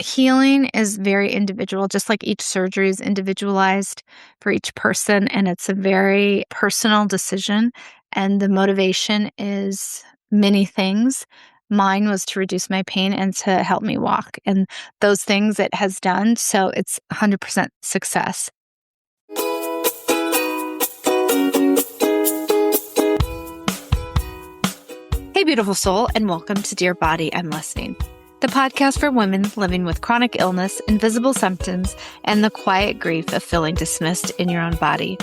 Healing is very individual, just like each surgery is individualized for each person, and it's a very personal decision. And the motivation is many things. Mine was to reduce my pain and to help me walk. And those things it has done. So it's 100% success. Hey, beautiful soul, and welcome to Dear Body, I'm Listening, the podcast for women living with chronic illness, invisible symptoms, and the quiet grief of feeling dismissed in your own body.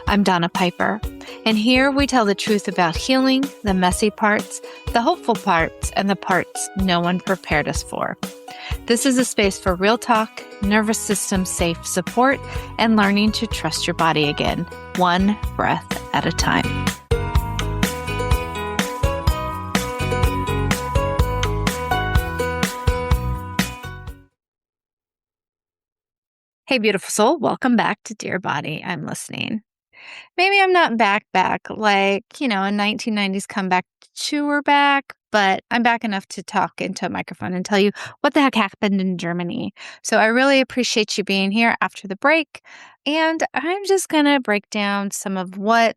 I'm Donna Piper, and here we tell the truth about healing, the messy parts, the hopeful parts, and the parts no one prepared us for. This is a space for real talk, nervous system safe support, and learning to trust your body again, one breath at a time. Hey, beautiful soul. Welcome back to Dear Body, I'm Listening. Maybe I'm not back like, a 1990s comeback tour back, but I'm back enough to talk into a microphone and tell you what the heck happened in Germany. So I really appreciate you being here after the break. And I'm just going to break down some of what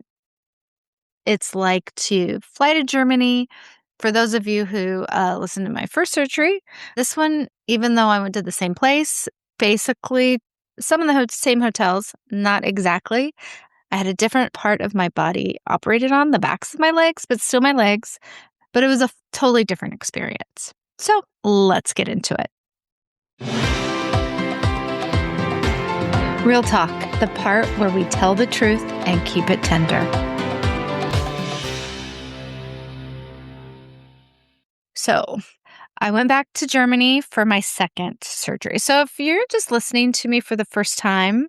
it's like to fly to Germany. For those of you who listened to my first surgery, this one, even though I went to the same place, basically some of the same hotels, not exactly. I had a different part of my body operated on, the backs of my legs, but still my legs. But it was a totally different experience. So let's get into it. Real talk, the part where we tell the truth and keep it tender. So I went back to Germany for my second surgery. So if you're just listening to me for the first time,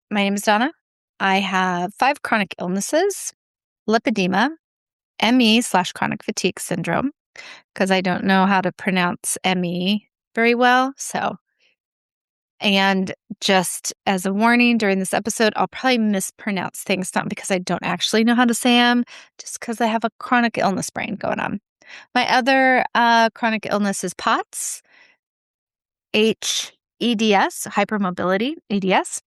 my name is Donna. I have 5 chronic illnesses: lipedema, ME/chronic fatigue syndrome, because I don't know how to pronounce ME very well. And just as a warning, during this episode, I'll probably mispronounce things, not because I don't actually know how to say them, just because I have a chronic illness brain going on. My other chronic illness is POTS, EDS, hypermobility, EDS,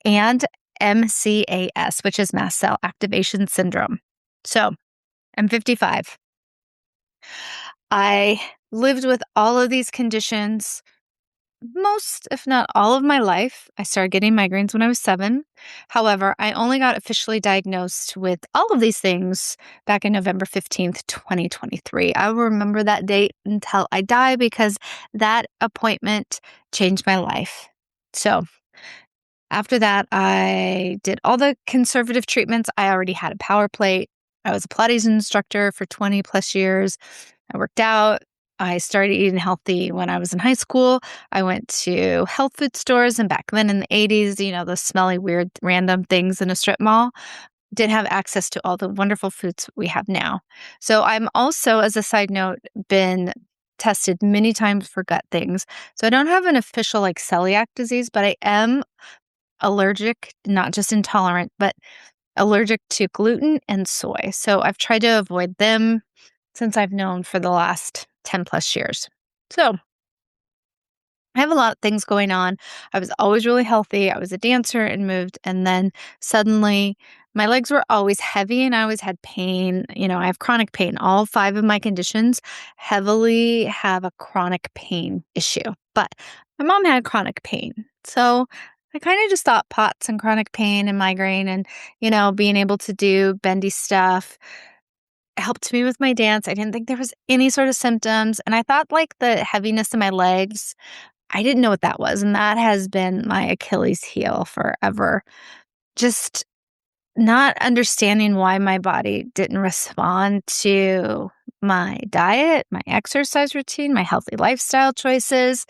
and MCAS, which is mast cell activation syndrome. So I'm 55. I lived with all of these conditions most, if not all of my life. I started getting migraines when I was 7. However, I only got officially diagnosed with all of these things back in November 15th, 2023. I will remember that date until I die because that appointment changed my life. So after that, I did all the conservative treatments. I already had a power plate. I was a Pilates instructor for 20 plus years. I worked out. I started eating healthy when I was in high school. I went to health food stores, and back then in the 80s, the smelly, weird, random things in a strip mall, didn't have access to all the wonderful foods we have now. So I'm also, as a side note, been tested many times for gut things. So I don't have an official celiac disease, but I am allergic, not just intolerant, but allergic to gluten and soy. So I've tried to avoid them since I've known for the last 10 plus years. So I have a lot of things going on. I was always really healthy. I was a dancer and moved. And then suddenly my legs were always heavy and I always had pain. I have chronic pain. All 5 of my conditions heavily have a chronic pain issue. But my mom had chronic pain. So I kind of just thought POTS and chronic pain and migraine and, being able to do bendy stuff helped me with my dance. I didn't think there was any sort of symptoms. And I thought the heaviness in my legs, I didn't know what that was. And that has been my Achilles heel forever. Just not understanding why my body didn't respond to my diet, my exercise routine, my healthy lifestyle choices,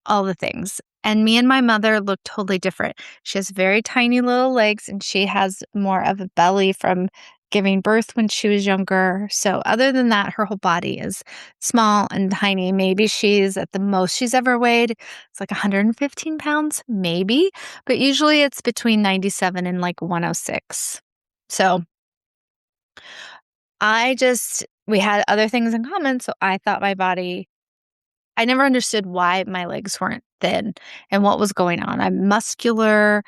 all the things. And me and my mother look totally different. She has very tiny little legs and she has more of a belly from giving birth when she was younger. So other than that, her whole body is small and tiny. Maybe she's at the most she's ever weighed. It's 115 pounds, maybe. But usually it's between 97 and 106. So we had other things in common. So I thought my body I never understood why my legs weren't thin and what was going on. I'm muscular.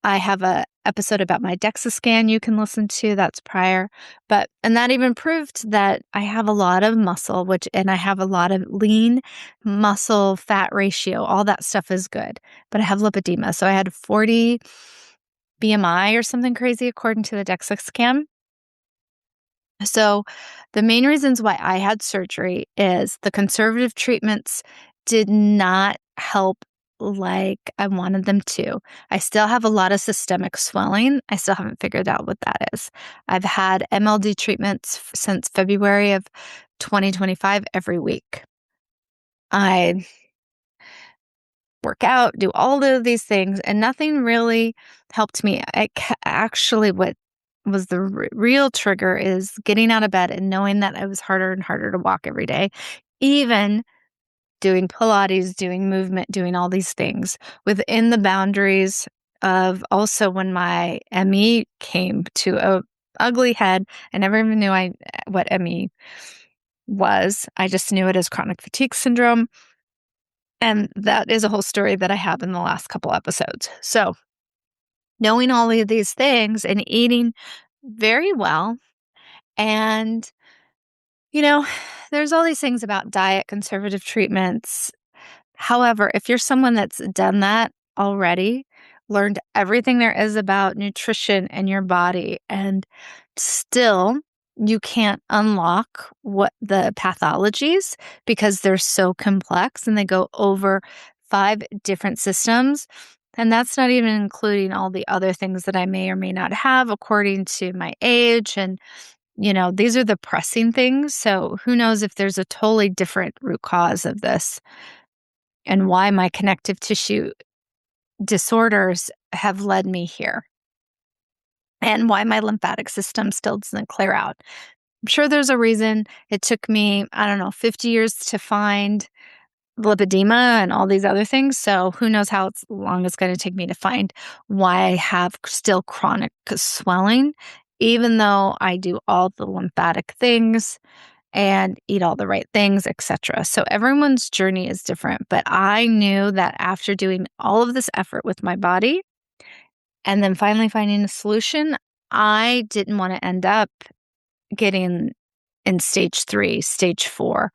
I have a episode about my DEXA scan you can listen to, that's prior. And that even proved that I have a lot of muscle, and I have a lot of lean muscle fat ratio. All that stuff is good. But I have lipedema. So I had 40 BMI or something crazy according to the DEXA scan. So the main reasons why I had surgery is the conservative treatments did not help like I wanted them to. I still have a lot of systemic swelling. I still haven't figured out what that is. I've had MLD treatments since February of 2025 every week. I work out, do all of these things, and nothing really helped me. Actually, what was the real trigger is getting out of bed and knowing that it was harder and harder to walk every day, even doing Pilates, doing movement, doing all these things within the boundaries of also when my ME came to a ugly head. I never even knew what ME was. I just knew it as chronic fatigue syndrome. And that is a whole story that I have in the last couple episodes. So, knowing all of these things and eating very well, and, you know, there's all these things about diet, conservative treatments. However, if you're someone that's done that already, learned everything there is about nutrition and your body, and still you can't unlock what the pathologies because they're so complex and they go over 5 different systems. And that's not even including all the other things that I may or may not have according to my age. And, these are the pressing things. So who knows if there's a totally different root cause of this and why my connective tissue disorders have led me here and why my lymphatic system still doesn't clear out. I'm sure there's a reason. It took me, I don't know, 50 years to find lipedema and all these other things. So who knows how long it's going to take me to find why I have still chronic swelling, even though I do all the lymphatic things and eat all the right things, etc. So everyone's journey is different, but I knew that after doing all of this effort with my body and then finally finding a solution, I didn't want to end up getting in stage 3, stage 4.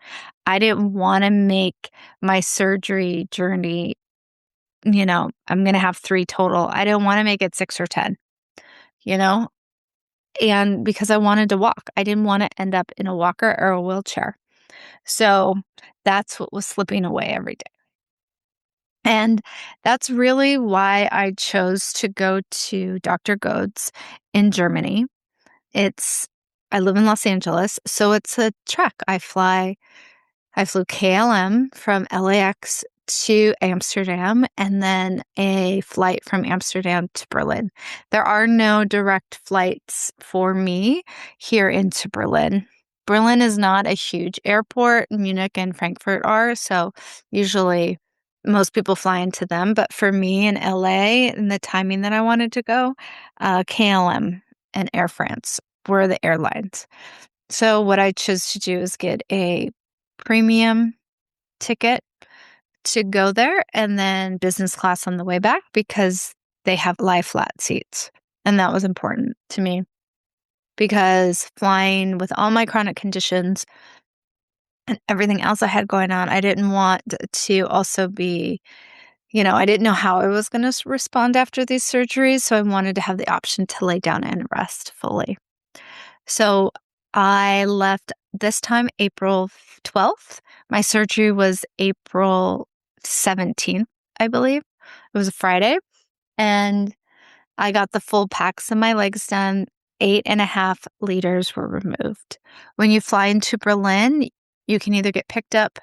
I didn't want to make my surgery journey, I'm going to have 3 total. I didn't want to make it 6 or 10, you know? And because I wanted to walk, I didn't want to end up in a walker or a wheelchair. So that's what was slipping away every day. And that's really why I chose to go to Dr. Gode's in Germany. I live in Los Angeles, so it's a trek. I flew KLM from LAX to Amsterdam and then a flight from Amsterdam to Berlin. There are no direct flights for me here into Berlin. Berlin is not a huge airport. Munich and Frankfurt are, so usually most people fly into them. But for me in LA and the timing that I wanted to go, KLM and Air France were the airlines. So what I chose to do is get a premium ticket to go there and then business class on the way back because they have lie flat seats. And that was important to me because flying with all my chronic conditions and everything else I had going on, I didn't want to also be, I didn't know how I was going to respond after these surgeries. So I wanted to have the option to lay down and rest fully. So I left this time April 12th. My surgery was April 17th, I believe. It was a Friday. And I got the full packs of my legs done. 8.5 liters were removed. When you fly into Berlin, you can either get picked up,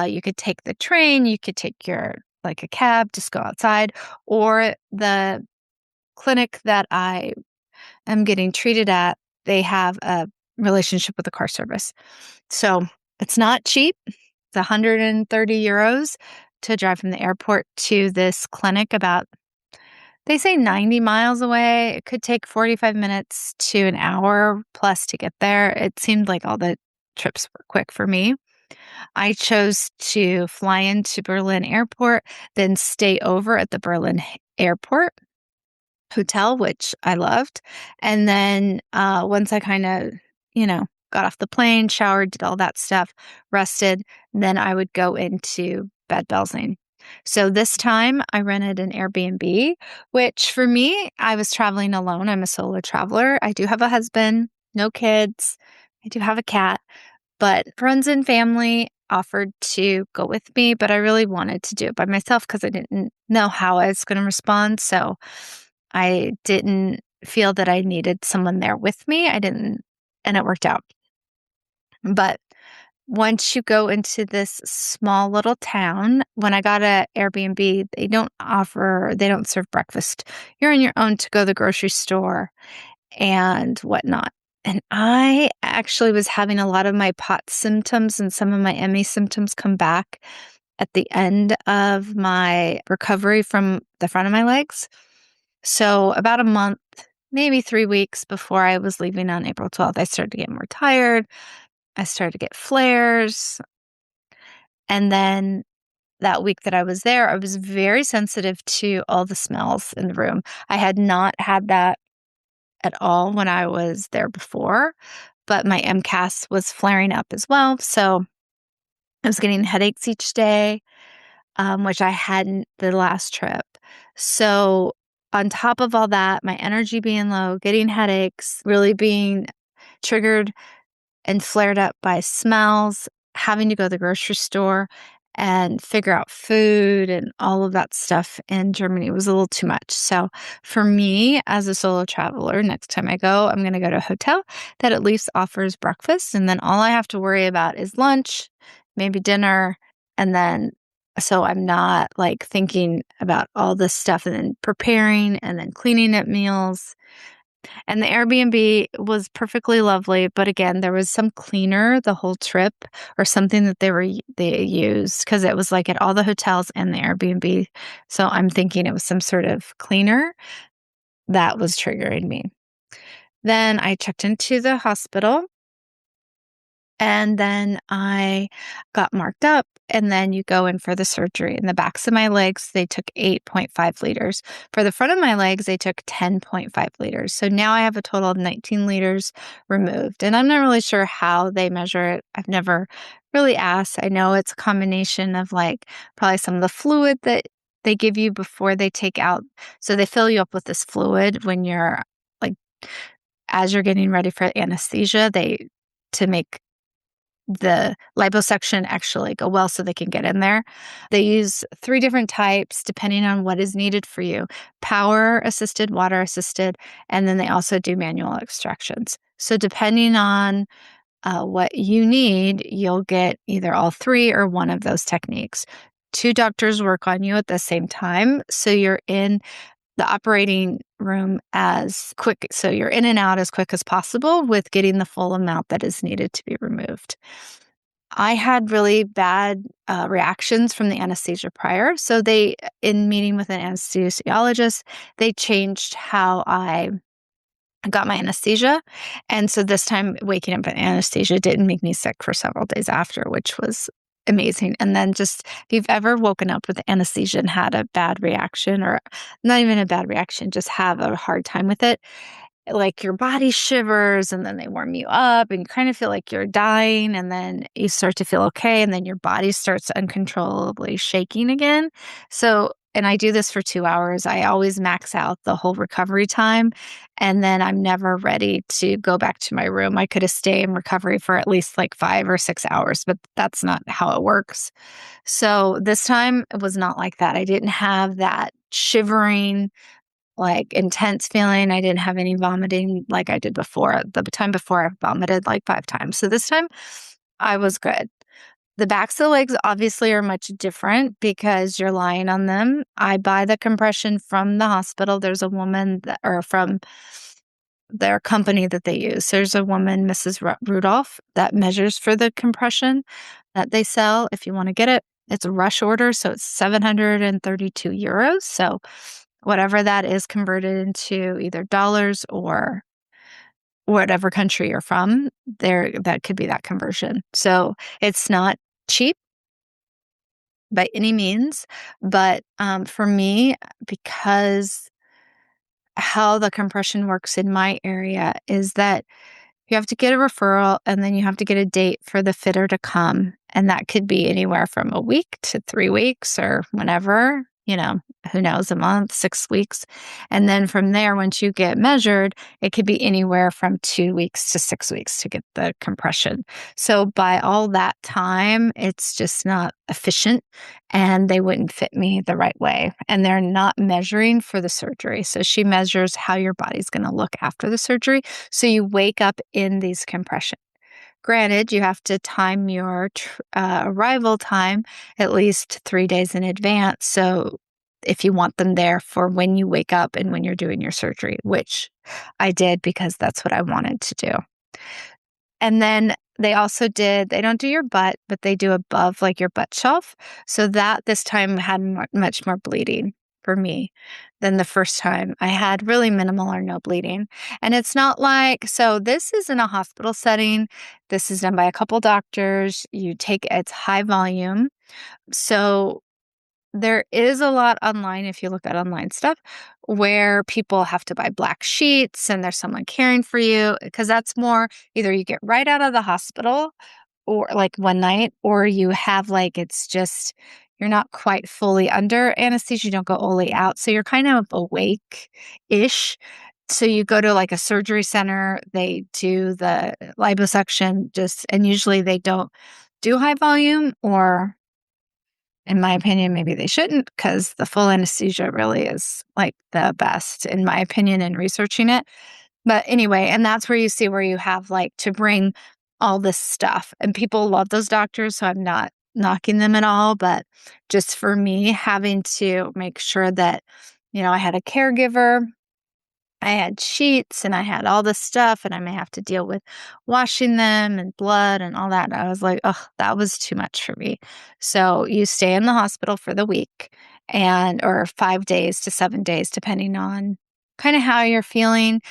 you could take the train, you could take a cab, just go outside, or the clinic that I am getting treated at, they have a relationship with the car service. So it's not cheap. It's 130 euros to drive from the airport to this clinic they say 90 miles away. It could take 45 minutes to an hour plus to get there. It seemed like all the trips were quick for me. I chose to fly into Berlin Airport, then stay over at the Berlin Airport hotel, which I loved. And then once I kind of, got off the plane, showered, did all that stuff, rested, then I would go into bed belsing. So this time I rented an Airbnb, which for me, I was traveling alone. I'm a solo traveler. I do have a husband, no kids. I do have a cat, but friends and family offered to go with me, but I really wanted to do it by myself because I didn't know how I was going to respond. So I didn't feel that I needed someone there with me. I didn't, and it worked out. But once you go into this small little town, when I got a Airbnb, they don't serve breakfast. You're on your own to go to the grocery store and whatnot. And I actually was having a lot of my POTS symptoms and some of my ME symptoms come back at the end of my recovery from the front of my legs. So about a month, maybe 3 weeks before I was leaving on April 12th, I started to get more tired. I started to get flares. And then that week that I was there, I was very sensitive to all the smells in the room. I had not had that at all when I was there before, but my MCAS was flaring up as well. So I was getting headaches each day, which I hadn't the last trip. So on top of all that, my energy being low, getting headaches, really being triggered and flared up by smells, having to go to the grocery store and figure out food and all of that stuff in Germany was a little too much. So for me as a solo traveler, next time I go, I'm going to go to a hotel that at least offers breakfast. And then all I have to worry about is lunch, maybe dinner. And then so I'm not like thinking about all this stuff and then preparing and then cleaning up meals. And the Airbnb was perfectly lovely, but again, there was some cleaner the whole trip or something that they used because it was like at all the hotels and the Airbnb. So I'm thinking it was some sort of cleaner that was triggering me. Then I checked into the hospital and then I got marked up, and then you go in for the surgery. In the backs of my legs, they took 8.5 liters. For the front of my legs, they took 10.5 liters. So now I have a total of 19 liters removed. And I'm not really sure how they measure it. I've never really asked. I know it's a combination of like probably some of the fluid that they give you before they take out. So they fill you up with this fluid when you're like, as you're getting ready for anesthesia, to make the liposuction actually go well so they can get in there. They use 3 different types depending on what is needed for you: power assisted, water assisted, and then they also do manual extractions. So depending on what you need, you'll get either all 3 or one of those techniques. 2 doctors work on you at the same time. So you're in the operating room as quick. So you're in and out as quick as possible with getting the full amount that is needed to be removed. I had really bad reactions from the anesthesia prior. So in meeting with an anesthesiologist, they changed how I got my anesthesia. And so this time waking up in anesthesia didn't make me sick for several days after, which was amazing. And then just if you've ever woken up with anesthesia and had a bad reaction, or not even a bad reaction, just have a hard time with it, like your body shivers and then they warm you up and you kind of feel like you're dying, and then you start to feel okay, and then your body starts uncontrollably shaking again. So, and I do this for 2 hours. I always max out the whole recovery time, and then I'm never ready to go back to my room. I could have stayed in recovery for at least like 5 or 6 hours, but that's not how it works. So this time it was not like that. I didn't have that shivering, like intense feeling. I didn't have any vomiting like I did before. The time before I vomited like 5 times. So this time I was good. The backs of the legs obviously are much different because you're lying on them. I buy the compression from the hospital. There's a woman or from their company that they use. There's a woman, Mrs. Rudolph, that measures for the compression that they sell. If you want to get it, it's a rush order. So it's 732 euros. So whatever that is converted into either dollars or whatever country you're from, that could be that conversion. So it's not cheap by any means, but, for me, because how the compression works in my area is that you have to get a referral and then you have to get a date for the fitter to come. And that could be anywhere from a week to 3 weeks or whenever, who knows, a month, 6 weeks. And then from there, once you get measured, it could be anywhere from 2 weeks to 6 weeks to get the compression. So by all that time, it's just not efficient and they wouldn't fit me the right way. And they're not measuring for the surgery. So she measures how your body's going to look after the surgery. So you wake up in these compression. Granted, you have to time your arrival time at least 3 days in advance. So if you want them there for when you wake up and when you're doing your surgery, which I did because that's what I wanted to do. And then they don't do your butt, but they do above like your butt shelf. So that this time had much more bleeding for me than the first time. I had really minimal or no bleeding. And it's not like, so this is in a hospital setting. This is done by a couple doctors. It's high volume. So there is a lot online, if you look at online stuff, where people have to buy black sheets and there's someone caring for you because that's more either you get right out of the hospital or like one night, or you have like it's just you're not quite fully under anesthesia, you don't go fully out. So you're kind of awake-ish. So you go to like a surgery center, they do the liposuction and usually they don't do high volume or in my opinion, maybe they shouldn't because the full anesthesia really is like the best, in my opinion, in researching it. But anyway, and that's where you see where you have like to bring all this stuff. And people love those doctors, so I'm not knocking them at all. But just for me, having to make sure that, I had a caregiver, I had sheets and I had all this stuff, and I may have to deal with washing them and blood and all that. And I was like, oh, that was too much for me. So you stay in the hospital for the week or 5 days to 7 days, depending on kind of how you're feeling.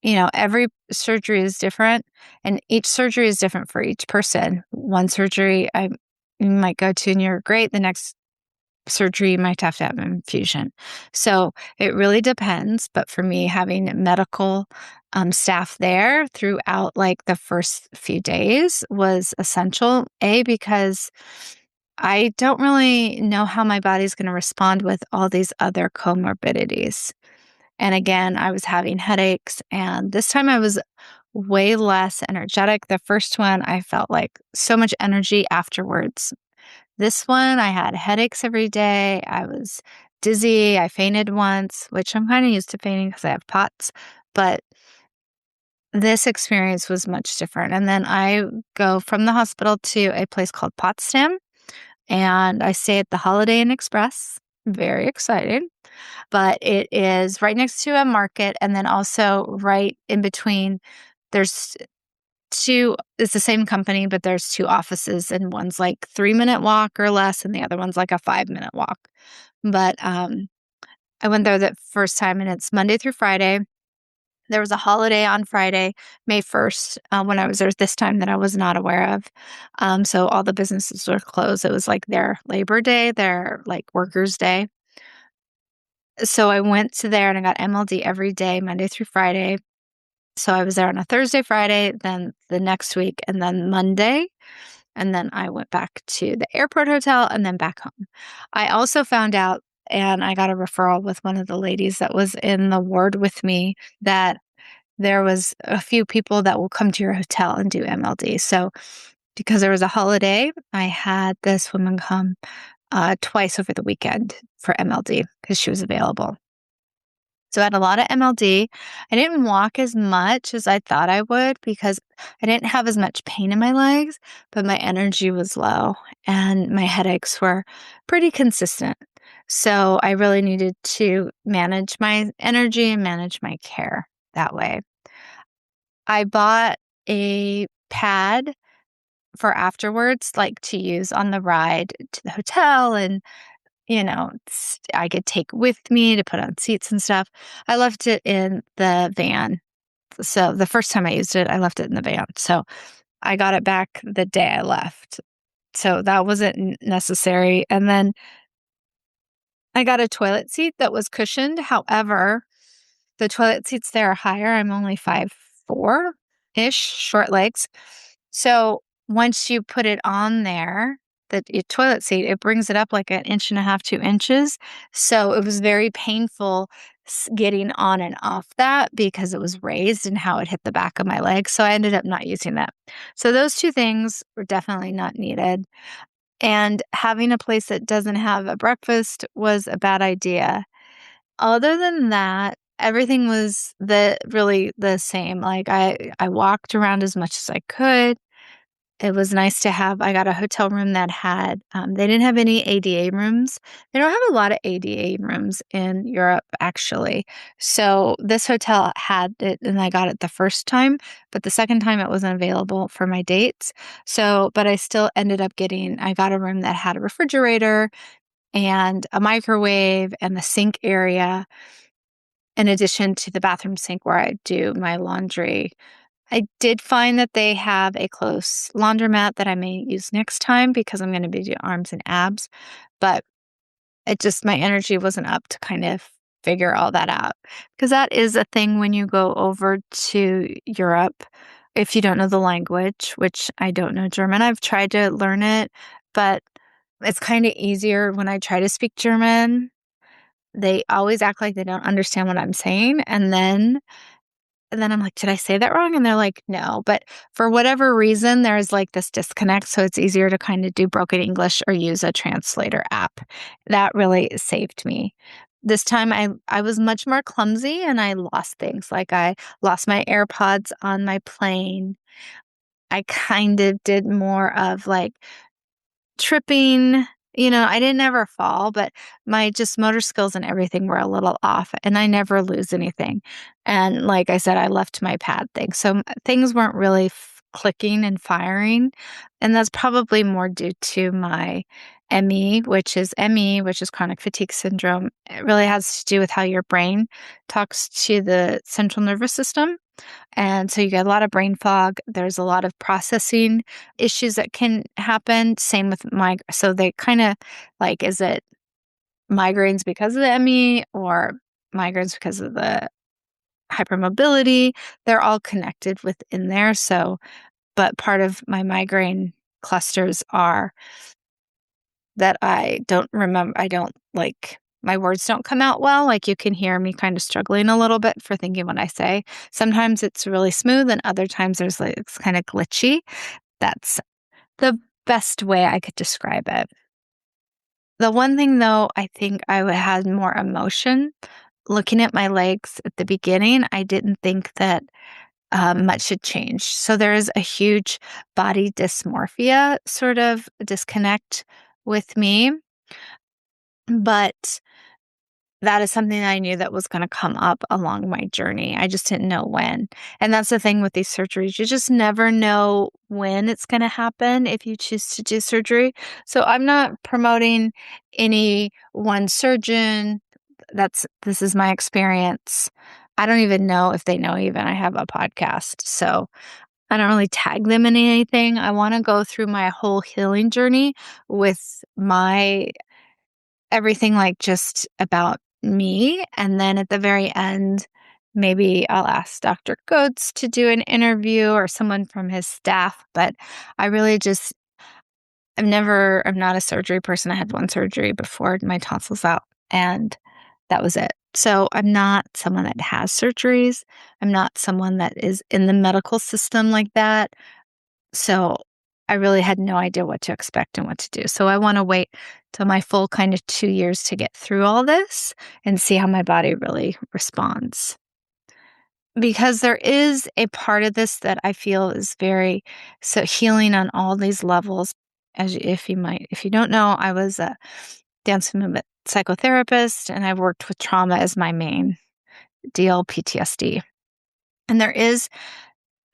Every surgery is different and each surgery is different for each person. One surgery you might go to and you're great. The next surgery, you might have to have an infusion. So it really depends. But for me, having medical staff there throughout like the first few days was essential. Because I don't really know how my body's going to respond with all these other comorbidities. And again, I was having headaches, and this time I was way less energetic. The first one, I felt like so much energy afterwards. This one, I had headaches every day. I was dizzy. I fainted once, which I'm kind of used to fainting because I have POTS. But this experience was much different. And then I go from the hospital to a place called Potsdam, and I stay at the Holiday Inn Express. Very excited. But it is right next to a market, and then also right in between, there's it's the same company, but there's two offices, and one's like 3-minute walk or less, and the other one's like a 5-minute walk. But I went there the first time, and it's Monday through Friday. There was a holiday on Friday, May 1st, when I was there this time that I was not aware of. So all the businesses were closed. It was like their Labor Day, their like Workers' Day. So I went to there and I got MLD every day, Monday through Friday. So I was there on a Thursday, Friday, then the next week, and then Monday. And then I went back to the airport hotel and then back home. I also found out, and I got a referral with one of the ladies that was in the ward with me, that there was a few people that will come to your hotel and do MLD. So because there was a holiday, I had this woman come twice over the weekend for MLD because she was available. So I had a lot of MLD. I didn't walk as much as I thought I would because I didn't have as much pain in my legs, but my energy was low and my headaches were pretty consistent. So I really needed to manage my energy and manage my care that way. I bought a pad for afterwards, like to use on the ride to the hotel and I could take with me to put on seats and stuff. I left it in the van. So the first time I used it, I left it in the van. So I got it back the day I left. So that wasn't necessary. And then I got a toilet seat that was cushioned. However, the toilet seats there are higher. I'm only 5'4" ish, short legs. So once you put it on there, your toilet seat, it brings it up like an inch and a half, 2 inches. So it was very painful getting on and off that because it was raised and how it hit the back of my leg. So I ended up not using that. So those two things were definitely not needed. And having a place that doesn't have a breakfast was a bad idea. Other than that, everything was really the same. Like I walked around as much as I could. It was nice to have I got a hotel room that had they didn't have any ADA rooms. They don't have a lot of ADA rooms in Europe, actually. So this hotel had it, and I got it the first time, but the second time it wasn't available for my dates. So, but I still ended up I got a room that had a refrigerator and a microwave and the sink area, in addition to the bathroom sink where I do my laundry. I did find that they have a close laundromat that I may use next time because I'm going to be doing arms and abs, but my energy wasn't up to kind of figure all that out. Because that is a thing when you go over to Europe, if you don't know the language, which I don't know German. I've tried to learn it, but it's kind of easier when I try to speak German. They always act like they don't understand what I'm saying, and then I'm like, "Did I say that wrong?" And they're like, "No." But for whatever reason, there's like this disconnect. So it's easier to kind of do broken English or use a translator app. That really saved me. This time I was much more clumsy and I lost things. Like I lost my AirPods on my plane. I kind of did more of like tripping. I didn't ever fall, but my just motor skills and everything were a little off, and I never lose anything. And like I said, I left my pad thing. So things weren't really clicking and firing. And that's probably more due to my ME, which is chronic fatigue syndrome. It really has to do with how your brain talks to the central nervous system. And so you get a lot of brain fog. There's a lot of processing issues that can happen. Same with so they kind of like, is it migraines because of the ME or migraines because of the hypermobility? They're all connected within there. So, but part of my migraine clusters are that I don't remember. I don't like my words don't come out well. Like you can hear me kind of struggling a little bit for thinking what I say. Sometimes it's really smooth, and other times it's kind of glitchy. That's the best way I could describe it. The one thing, though, I think had more emotion. Looking at my legs at the beginning, I didn't think that much had changed. So there is a huge body dysmorphia sort of disconnect with me. But that is something that I knew that was gonna come up along my journey. I just didn't know when. And that's the thing with these surgeries. You just never know when it's gonna happen if you choose to do surgery. So I'm not promoting any one surgeon. This is my experience. I don't even know if they know even I have a podcast. So I don't really tag them in anything. I wanna go through my whole healing journey with my everything like just about me. And then at the very end, maybe I'll ask Dr. Goetz to do an interview or someone from his staff. But I really I'm not a surgery person. I had one surgery before my tonsils out, and that was it. So I'm not someone that has surgeries. I'm not someone that is in the medical system like that. So I really had no idea what to expect and what to do. So I want to wait till my full kind of 2 years to get through all this and see how my body really responds. Because there is a part of this that I feel is very so healing on all these levels. If you don't know, I was a dance movement psychotherapist, and I've worked with trauma as my main deal, PTSD. And there is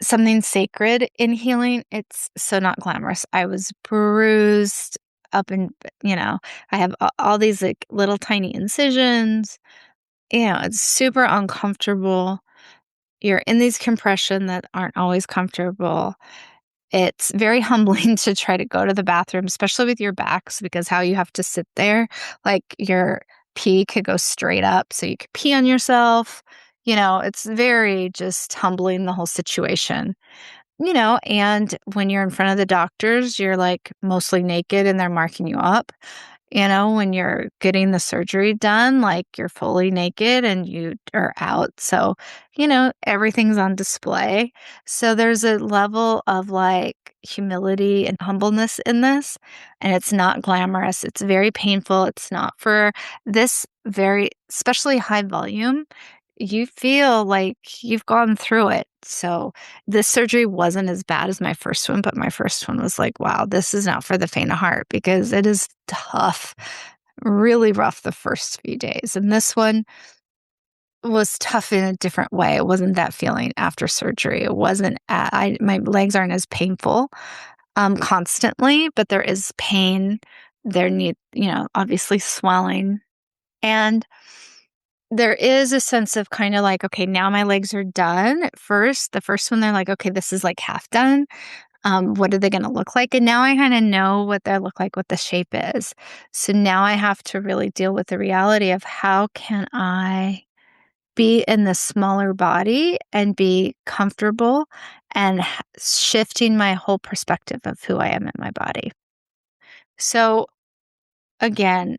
something sacred in healing. It's so not glamorous. I was bruised up and, I have all these like little tiny incisions. It's super uncomfortable. You're in these compression that aren't always comfortable. It's very humbling to try to go to the bathroom, especially with your backs, because how you have to sit there, like your pee could go straight up, so you could pee on yourself. It's very just humbling, the whole situation. And when you're in front of the doctors, you're like mostly naked and they're marking you up. When you're getting the surgery done, like you're fully naked and you are out. So, everything's on display. So there's a level of like humility and humbleness in this. And it's not glamorous. It's very painful. It's not for this very, especially high volume. You feel like you've gone through it. So this surgery wasn't as bad as my first one, but my first one was like, wow, this is not for the faint of heart because it is tough, really rough the first few days. And this one was tough in a different way. It wasn't that feeling after surgery. It wasn't, my legs aren't as painful constantly, but there is pain. There obviously swelling. And there is a sense of kind of like, okay, now my legs are done. At first, the first one, they're like, okay, this is like half done. What are they going to look like? And now I kind of know what they look like, what the shape is. So now I have to really deal with the reality of how can I be in the smaller body and be comfortable and shifting my whole perspective of who I am in my body. So again,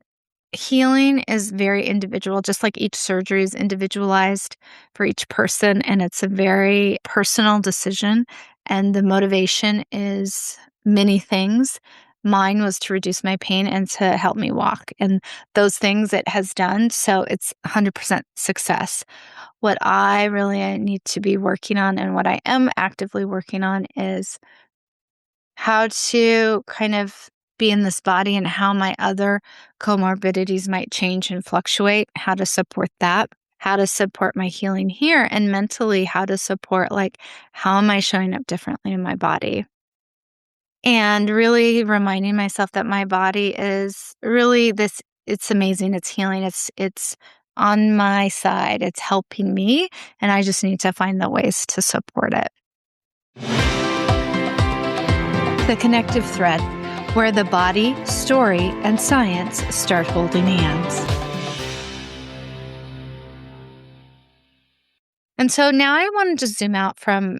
healing is very individual, just like each surgery is individualized for each person, and it's a very personal decision. And the motivation is many things. Mine was to reduce my pain and to help me walk, and those things it has done. So it's 100% success. What I really need to be working on, and what I am actively working on, is how to kind of be in this body and how my other comorbidities might change and fluctuate, how to support that, how to support my healing here, and mentally, how to support, like, how am I showing up differently in my body? And really reminding myself that my body is really this, it's amazing, it's healing, it's on my side, it's helping me, and I just need to find the ways to support it. The Connective Thread, where the body, story, and science start holding hands. And so now I want to just zoom out from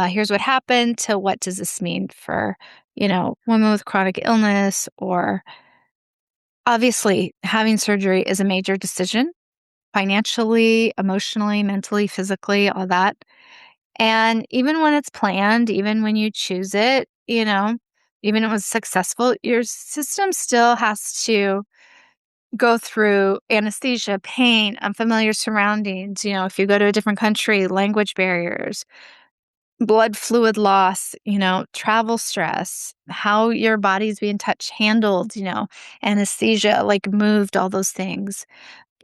here's what happened to what does this mean for, women with chronic illness, or obviously having surgery is a major decision financially, emotionally, mentally, physically, all that. And even when it's planned, even when you choose it, even if it was successful, your system still has to go through anesthesia, pain, unfamiliar surroundings. If you go to a different country, language barriers, blood fluid loss, travel stress, how your body's being handled, anesthesia, like moved, all those things.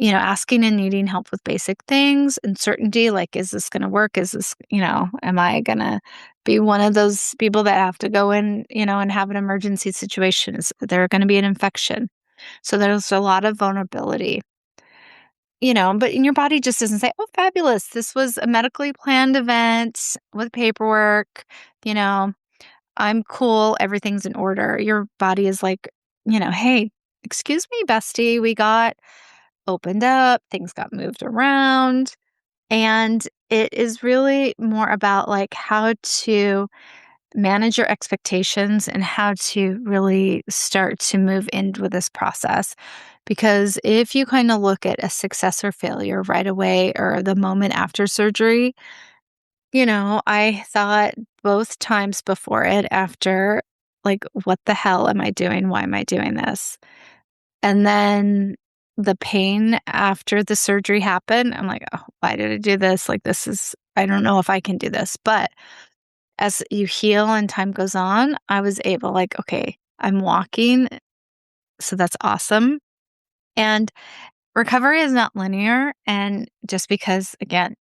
Asking and needing help with basic things, uncertainty, like, is this going to work? Is this, am I going to be one of those people that have to go in, and have an emergency situation? Is there going to be an infection? So there's a lot of vulnerability, but your body just doesn't say, oh, fabulous. This was a medically planned event with paperwork, I'm cool. Everything's in order. Your body is like, hey, excuse me, bestie, we got opened up, things got moved around. And it is really more about like how to manage your expectations and how to really start to move in with this process. Because if you kind of look at a success or failure right away or the moment after surgery, I thought both times before it, after, like, what the hell am I doing? Why am I doing this? And then the pain after the surgery happened, I'm like, oh, why did I do this? Like, I don't know if I can do this. But as you heal and time goes on, I was able, like, okay, I'm walking. So that's awesome. And recovery is not linear. And just because, again,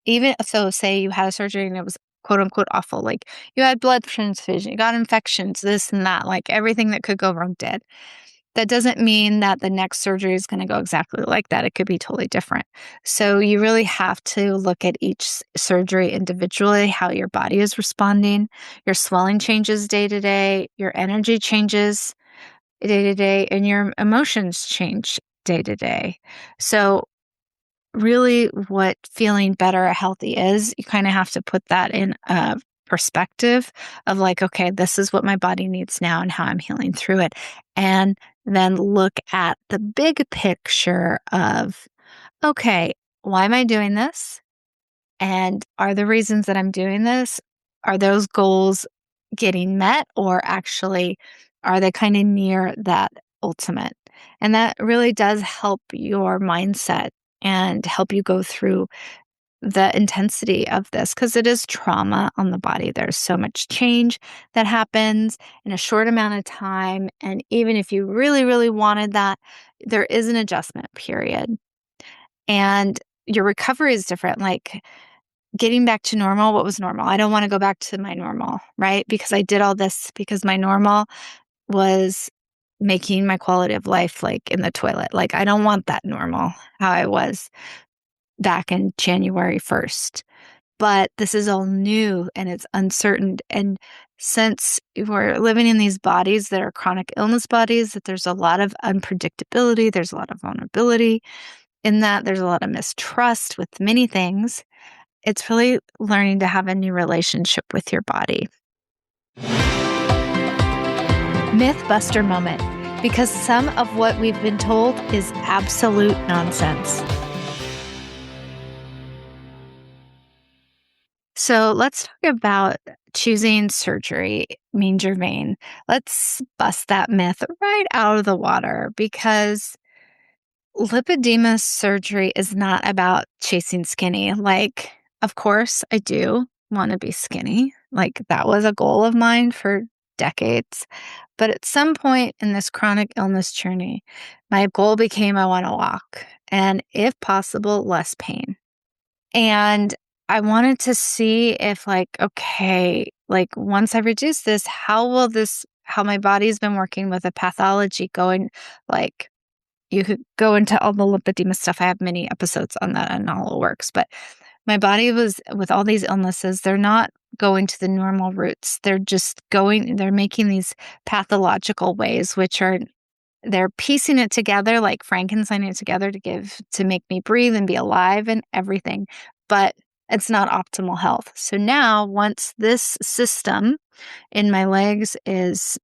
even so, say you had a surgery and it was quote unquote awful, like you had blood transfusion, you got infections, this and that, like everything that could go wrong did. that doesn't mean that the next surgery is going to go exactly like that. It could be totally different. So you really have to look at each surgery individually, how your body is responding. Your swelling changes day to day, your energy changes day to day, and your emotions change day to day. So really what feeling better or healthy is, you kind of have to put that in a perspective of like, okay, this is what my body needs now and how I'm healing through it. And then look at the big picture of, okay, why am I doing this? And are the reasons that I'm doing this, are those goals getting met, or actually are they kind of near that ultimate? And that really does help your mindset and help you go through the intensity of this, because it is trauma on the body. There's so much change that happens in a short amount of time. And even if you really, really wanted that, there is an adjustment period. And your recovery is different. Like, getting back to normal, what was normal? I don't want to go back to my normal, right? Because I did all this because my normal was making my quality of life like in the toilet. Like, I don't want that normal, how I was back in January 1st. But this is all new and it's uncertain. And since we're living in these bodies that are chronic illness bodies, that there's a lot of unpredictability, there's a lot of vulnerability in that, there's a lot of mistrust with many things. It's really learning to have a new relationship with your body. Mythbuster moment, because some of what we've been told is absolute nonsense. So let's talk about choosing surgery means you're vain. Let's bust that myth right out of the water, because lipedema surgery is not about chasing skinny. Like, of course, I do want to be skinny. Like, that was a goal of mine for decades. But at some point in this chronic illness journey, my goal became I want to walk, and if possible, less pain. And I wanted to see if, like, okay, like, once I reduce this, how my body's been working with a pathology going, like, you could go into all the lipedema stuff. I have many episodes on that and how it works. But my body was, with all these illnesses, they're not going to the normal roots. They're making these pathological ways, which are, they're piecing it together, like Frankensteining it together to make me breathe and be alive and everything. But it's not optimal health. So now, once this system in my legs is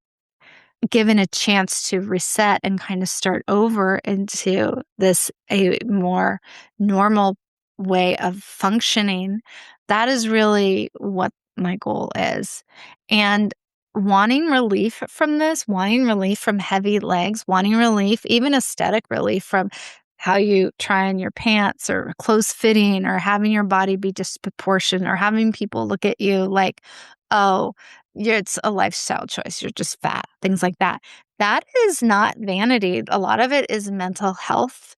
given a chance to reset and kind of start over into a more normal way of functioning, that is really what my goal is. And wanting relief from this, wanting relief from heavy legs, wanting relief, even aesthetic relief from how you try on your pants or clothes fitting, or having your body be disproportionate, or having people look at you like, oh, it's a lifestyle choice, you're just fat, things like that. That is not vanity. A lot of it is mental health,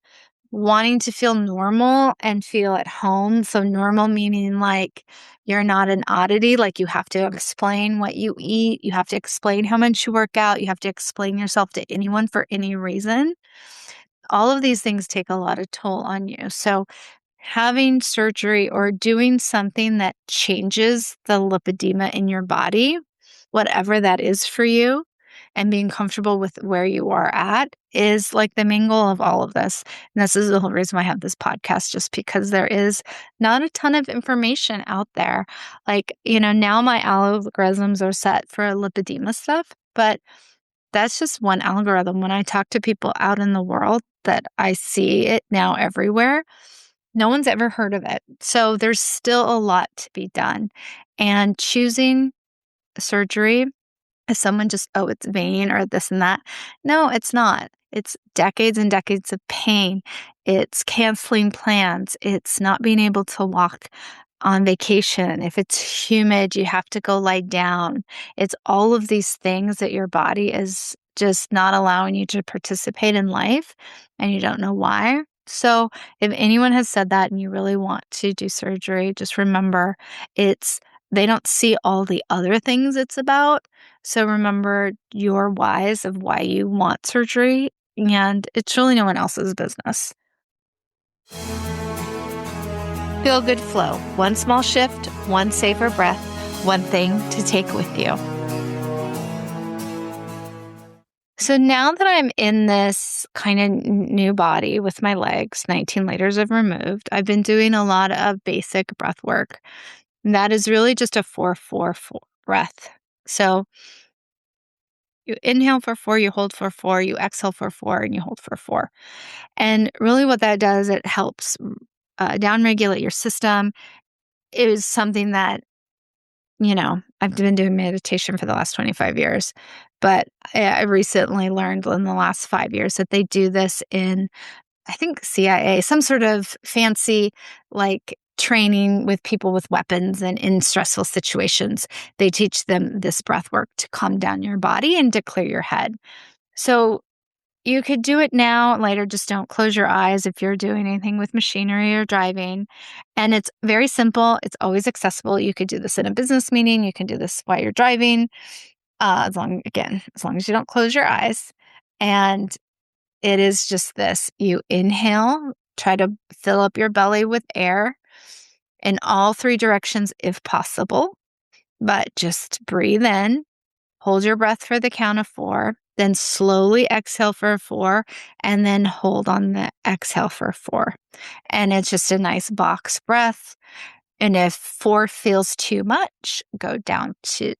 wanting to feel normal and feel at home. So normal meaning like you're not an oddity, like you have to explain what you eat, you have to explain how much you work out, you have to explain yourself to anyone for any reason. All of these things take a lot of toll on you. So having surgery or doing something that changes the lipedema in your body, whatever that is for you, and being comfortable with where you are at, is like the main goal of all of this. And this is the whole reason why I have this podcast, just because there is not a ton of information out there. Like, now my algorithms are set for lipedema stuff, but that's just one algorithm. When I talk to people out in the world, that I see it now everywhere, no one's ever heard of it. So there's still a lot to be done. And choosing surgery as someone just, oh, it's vain or this and that. No, it's not. It's decades and decades of pain. It's canceling plans. It's not being able to walk on vacation. If it's humid, you have to go lie down. It's all of these things that your body is just not allowing you to participate in life, and you don't know why. So if anyone has said that and you really want to do surgery, just remember it's they don't see all the other things it's about. So remember your whys of why you want surgery, and it's really no one else's business. Feel good flow. One small shift, one safer breath, one thing to take with you. So now that I'm in this kind of new body with my legs, 19 liters of removed, I've been doing a lot of basic breath work. And that is really just a 4-4-4 breath. So you inhale for 4, you hold for 4, you exhale for 4, and you hold for 4. And really what that does, it helps downregulate your system. It is something that, I've been doing meditation for the last 25 years, but I recently learned in the last 5 years that they do this in, I think, CIA, some sort of fancy, like, training with people with weapons and in stressful situations. They teach them this breath work to calm down your body and to clear your head. So you could do it now and later. Just don't close your eyes if you're doing anything with machinery or driving. And it's very simple. It's always accessible. You could do this in a business meeting. You can do this while you're driving, as long as you don't close your eyes. And it is just this. You inhale, try to fill up your belly with air in all 3 directions if possible, but just breathe in, hold your breath for the count of 4, then slowly exhale for 4, and then hold on the exhale for 4. And it's just a nice box breath. And if 4 feels too much, go down to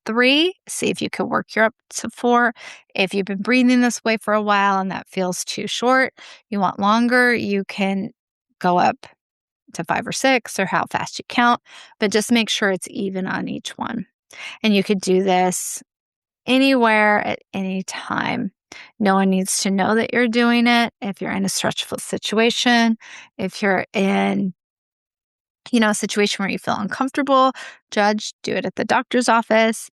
3, see if you can work your up to 4. If you've been breathing this way for a while and that feels too short, you want longer, you can go up to 5 or 6 or how fast you count, but just make sure it's even on each one. And you could do this anywhere at any time. No one needs to know that you're doing it. If you're in a stressful situation, if you're in a situation where you feel uncomfortable, do it at the doctor's office.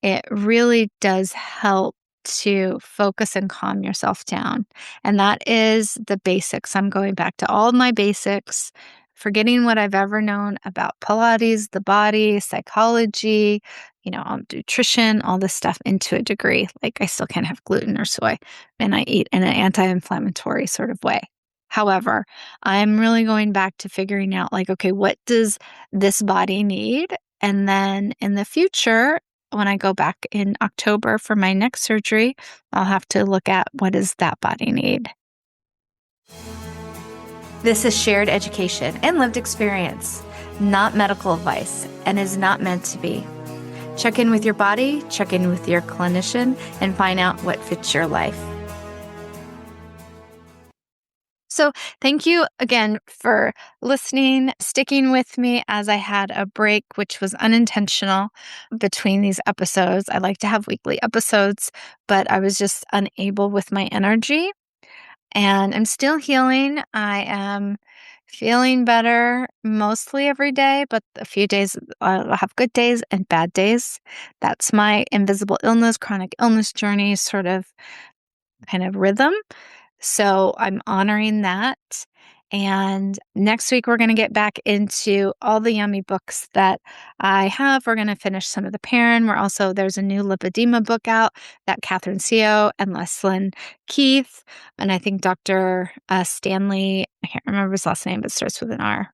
It really does help to focus and calm yourself down. And that is the basics. I'm going back to all of my basics, forgetting what I've ever known about Pilates, the body, psychology, nutrition, all this stuff into a degree. Like, I still can't have gluten or soy, and I eat in an anti-inflammatory sort of way. However, I'm really going back to figuring out, like, okay, what does this body need? And then in the future, when I go back in October for my next surgery, I'll have to look at what does that body need. This is shared education and lived experience, not medical advice, and is not meant to be. Check in with your body, check in with your clinician, and find out what fits your life. So thank you again for listening, sticking with me as I had a break, which was unintentional between these episodes. I like to have weekly episodes, but I was just unable with my energy. And I'm still healing. I am feeling better mostly every day, but a few days I'll have good days and bad days. That's my invisible illness, chronic illness journey sort of kind of rhythm. So I'm honoring that. And next week, we're going to get back into all the yummy books that I have. We're going to finish some of the Perrin. There's a new Lipedema book out that Catherine Seo and Leslyn Keith, and I think Dr. Stanley, I can't remember his last name, but it starts with an R.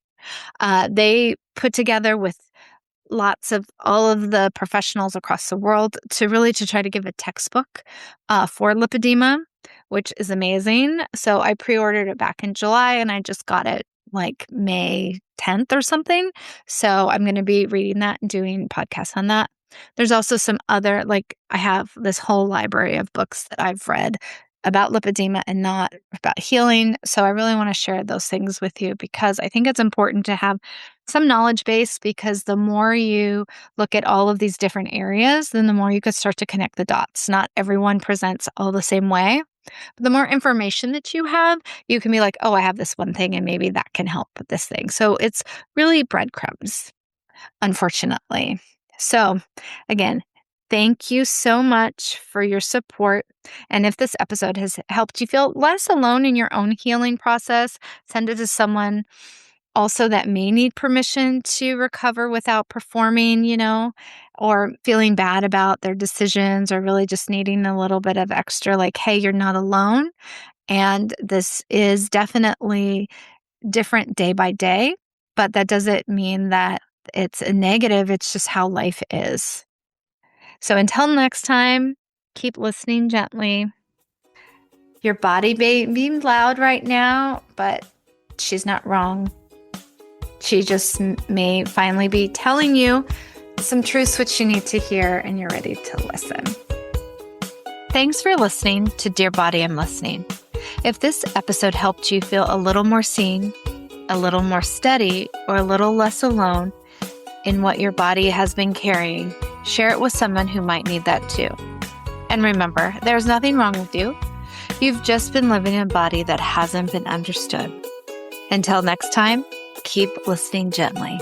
They put together with lots of all of the professionals across the world to try to give a textbook for lipedema, which is amazing. So I pre-ordered it back in July and I just got it like May 10th or something. So I'm going to be reading that and doing podcasts on that. There's also some other, I have this whole library of books that I've read about lipedema and not about healing. So I really want to share those things with you because I think it's important to have some knowledge base, because the more you look at all of these different areas, then the more you could start to connect the dots. Not everyone presents all the same way. But the more information that you have, you can be like, oh, I have this one thing and maybe that can help with this thing. So it's really breadcrumbs, unfortunately. So again, thank you so much for your support. And if this episode has helped you feel less alone in your own healing process, send it to someone. also that may need permission to recover without performing, or feeling bad about their decisions, or really just needing a little bit of extra, like, hey, you're not alone. And this is definitely different day by day, but that doesn't mean that it's a negative. It's just how life is. So until next time, keep listening gently. Your body may be loud right now, but she's not wrong. She just may finally be telling you some truths which you need to hear, and you're ready to listen. Thanks for listening to Dear Body, I'm Listening. If this episode helped you feel a little more seen, a little more steady, or a little less alone in what your body has been carrying, share it with someone who might need that too. And remember, there's nothing wrong with you. You've just been living in a body that hasn't been understood. Until next time, keep listening gently.